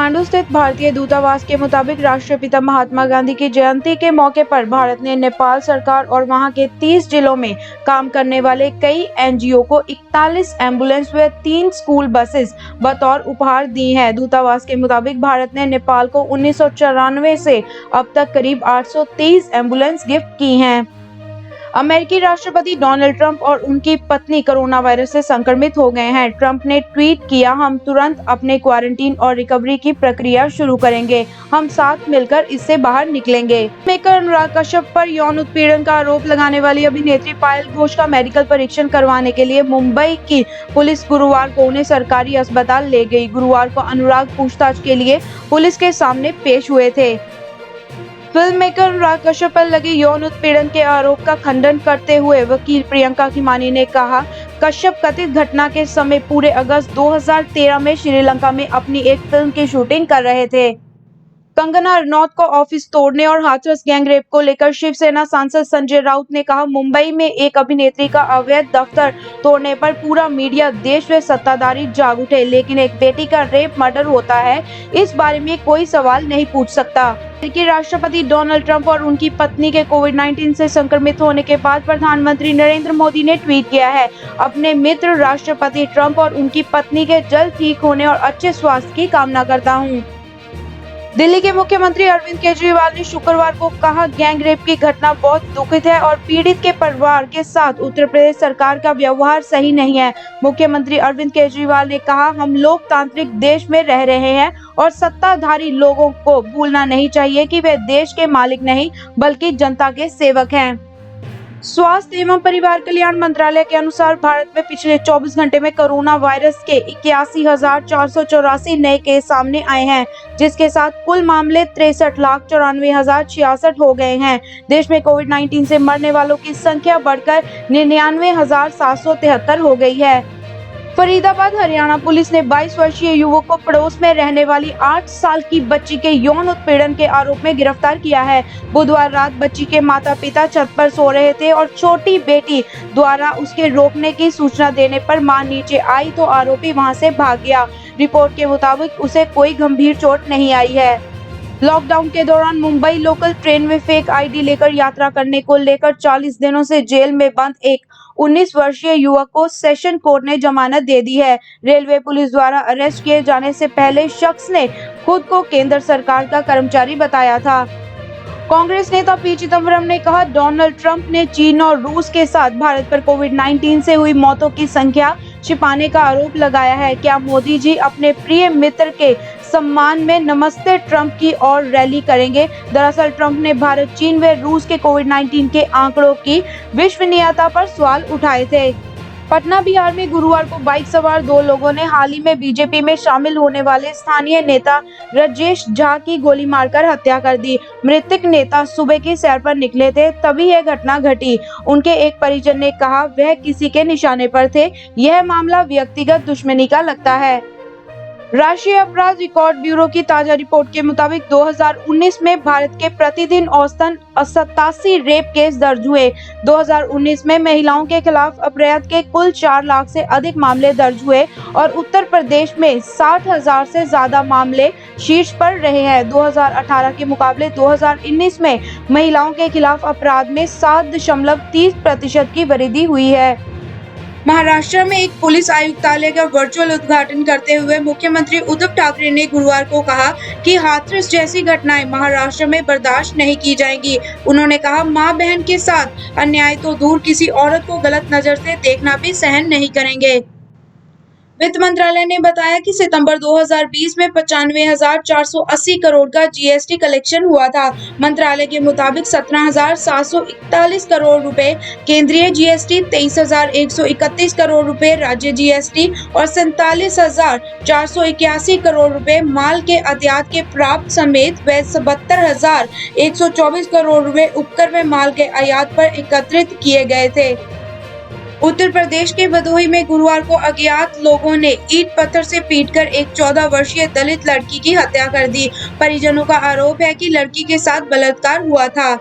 काठमांडू स्थित भारतीय दूतावास के मुताबिक राष्ट्रपिता महात्मा गांधी की जयंती के मौके पर भारत ने नेपाल सरकार और वहां के 30 जिलों में काम करने वाले कई एनजीओ को 41 एम्बुलेंस व 3 स्कूल बसेस बतौर उपहार दी हैं। दूतावास के मुताबिक भारत ने नेपाल को 1994 से अब तक करीब 823 एम्बुलेंस गिफ्ट की हैं। अमेरिकी राष्ट्रपति डोनाल्ड ट्रंप और उनकी पत्नी कोरोना वायरस से संक्रमित हो गए हैं। ट्रंप ने ट्वीट किया, हम तुरंत अपने क्वारंटीन और रिकवरी की प्रक्रिया शुरू करेंगे। हम साथ मिलकर इससे बाहर निकलेंगे। मेकर अनुराग कश्यप पर यौन उत्पीड़न का आरोप लगाने वाली अभिनेत्री पायल घोष का मेडिकल परीक्षण करवाने के लिए मुंबई की पुलिस गुरुवार को उन्हें सरकारी अस्पताल ले गई। गुरुवार को अनुराग पूछताछ के लिए पुलिस के सामने पेश हुए थे। फिल्म मेकर अनुराग कश्यप पर लगे यौन उत्पीड़न के आरोप का खंडन करते हुए वकील प्रियंका खीमानी ने कहा, कश्यप कथित घटना के समय पूरे अगस्त 2013 में श्रीलंका में अपनी एक फिल्म की शूटिंग कर रहे थे। कंगना रनौत को ऑफिस तोड़ने और हाथरस गैंगरेप को लेकर शिवसेना सांसद संजय राउत ने कहा, मुंबई में एक अभिनेत्री का अवैध दफ्तर तोड़ने पर पूरा मीडिया, देश व सत्ताधारी जाग उठे, लेकिन एक बेटी का रेप मर्डर होता है, इस बारे में कोई सवाल नहीं पूछ सकता। अमेरिकी राष्ट्रपति डोनाल्ड ट्रंप और उनकी पत्नी के कोविड-19 से संक्रमित होने के बाद प्रधानमंत्री नरेंद्र मोदी ने ट्वीट किया है, अपने मित्र राष्ट्रपति ट्रंप और उनकी पत्नी के जल्द ठीक होने और अच्छे स्वास्थ्य की कामना करता हूं। दिल्ली के मुख्यमंत्री अरविंद केजरीवाल ने शुक्रवार को कहा, गैंग रेप की घटना बहुत दुखद है और पीड़ित के परिवार के साथ उत्तर प्रदेश सरकार का व्यवहार सही नहीं है। मुख्यमंत्री अरविंद केजरीवाल ने कहा, हम लोकतांत्रिक देश में रह रहे हैं और सत्ताधारी लोगों को भूलना नहीं चाहिए कि वे देश के मालिक नहीं बल्कि जनता के सेवक हैं। स्वास्थ्य एवं परिवार कल्याण मंत्रालय के अनुसार भारत में पिछले 24 घंटे में कोरोना वायरस के 81,484 नए केस सामने आए हैं, जिसके साथ कुल मामले 63,94,066 हो गए हैं। देश में कोविड-19 से मरने वालों की संख्या बढ़कर 99,773 हो गई है। फरीदाबाद हरियाणा पुलिस ने 22 वर्षीय युवक को पड़ोस में रहने वाली 8 साल की बच्ची के यौन उत्पीड़न के आरोप में गिरफ्तार किया है। बुधवार रात बच्ची के माता-पिता छत पर सो रहे थे और छोटी बेटी द्वारा उसके रोकने की सूचना देने पर मां नीचे आई तो आरोपी वहां से भाग गया। रिपोर्ट के मुताबिक उसे कोई गंभीर चोट नहीं आई है। लॉकडाउन के दौरान मुंबई लोकल ट्रेन में फेक आईडी लेकर यात्रा करने को लेकर 40 दिनों से जेल में बंद एक 19 वर्षीय युवक को सेशन कोर्ट ने जमानत दे दी है। रेलवे पुलिस द्वारा अरेस्ट किए जाने से पहले शख्स ने खुद को केंद्र सरकार का कर्मचारी बताया था। कांग्रेस नेता पी चिदम्बरम ने कहा, डोनाल्ड ट्रंप ने चीन और रूस के साथ भारत पर कोविड-19 से हुई मौतों की संख्या छिपाने का आरोप लगाया है। क्या मोदी जी अपने प्रिय मित्र के सम्मान में नमस्ते ट्रंप की और रैली करेंगे? दरअसल ट्रंप ने भारत, चीन व रूस के कोविड-19 के आंकड़ों की विश्वसनीयता पर सवाल उठाए थे। पटना बिहार में गुरुवार को बाइक सवार 2 लोगों ने हाल ही में बीजेपी में शामिल होने वाले स्थानीय नेता राजेश झा की गोली मारकर हत्या कर दी। मृतक नेता सुबह की सैर पर निकले थे, तभी यह घटना घटी। उनके एक परिजन ने कहा, वह किसी के निशाने पर थे। यह मामला व्यक्तिगत दुश्मनी का लगता है। राष्ट्रीय अपराध रिकॉर्ड ब्यूरो की ताजा रिपोर्ट के मुताबिक 2019 में भारत के प्रतिदिन औसतन 87 रेप केस दर्ज हुए। 2019 में महिलाओं के खिलाफ अपराध के कुल 4 लाख से अधिक मामले दर्ज हुए और उत्तर प्रदेश में 60,000 से ज्यादा मामले शीर्ष पर रहे हैं। 2018 के मुकाबले 2019 में महिलाओं के खिलाफ अपराध में 7.30% की वृद्धि हुई है। महाराष्ट्र में एक पुलिस आयुक्तालय का वर्चुअल उद्घाटन करते हुए मुख्यमंत्री उद्धव ठाकरे ने गुरुवार को कहा कि हाथरस जैसी घटनाएं महाराष्ट्र में बर्दाश्त नहीं की जाएंगी। उन्होंने कहा, मां बहन के साथ अन्याय तो दूर, किसी औरत को गलत नजर से देखना भी सहन नहीं करेंगे। वित्त मंत्रालय ने बताया कि सितंबर 2020 में 95,480 करोड़ का जीएसटी कलेक्शन हुआ था। मंत्रालय के मुताबिक 17,741 करोड़ रुपए केंद्रीय जीएसटी, 23,131 करोड़ रुपए राज्य जीएसटी और 47,481 करोड़ रुपए माल के आयात के प्राप्त समेत व 72,124 करोड़ रुपए उपकर व माल के आयात पर एकत्रित किए गए थे। उत्तर प्रदेश के भदोही में गुरुवार को अज्ञात लोगों ने ईंट पत्थर से पीटकर एक 14 वर्षीय दलित लड़की की हत्या कर दी। परिजनों का आरोप है कि लड़की के साथ बलात्कार हुआ था।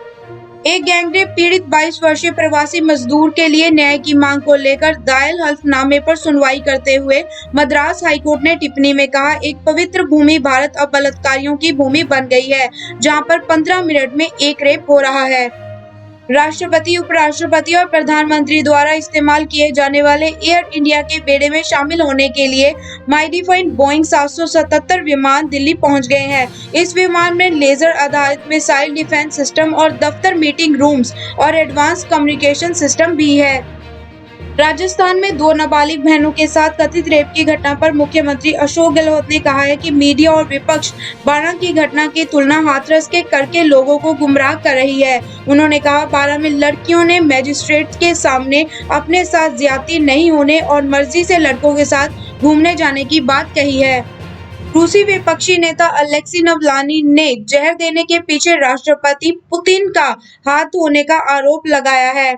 एक गैंगरेप पीड़ित 22 वर्षीय प्रवासी मजदूर के लिए न्याय की मांग को लेकर दायर हल्फनामे पर सुनवाई करते हुए मद्रास हाईकोर्ट ने टिप्पणी में कहा, एक पवित्र भूमि भारत अब बलात्कारियों की भूमि बन गई है, जहां पर 15 मिनट में एक रेप हो रहा है। राष्ट्रपति, उपराष्ट्रपति और प्रधानमंत्री द्वारा इस्तेमाल किए जाने वाले एयर इंडिया के बेड़े में शामिल होने के लिए मॉडिफाइड बोइंग 777 विमान दिल्ली पहुंच गए हैं। इस विमान में लेजर आधारित मिसाइल डिफेंस सिस्टम और दफ्तर मीटिंग रूम्स और एडवांस कम्युनिकेशन सिस्टम भी है। राजस्थान में 2 नाबालिग बहनों के साथ कथित रेप की घटना पर मुख्यमंत्री अशोक गहलोत ने कहा है कि मीडिया और विपक्ष बारां की घटना की तुलना हाथरस के करके लोगों को गुमराह कर रही है। उन्होंने कहा, बारां में लड़कियों ने मजिस्ट्रेट के सामने अपने साथ ज्यादती नहीं होने और मर्जी से लड़कों के साथ घूमने जाने की बात कही है। रूसी विपक्षी नेता अलेक्सी नावल्नी ने जहर देने के पीछे राष्ट्रपति पुतिन का हाथ होने का आरोप लगाया है।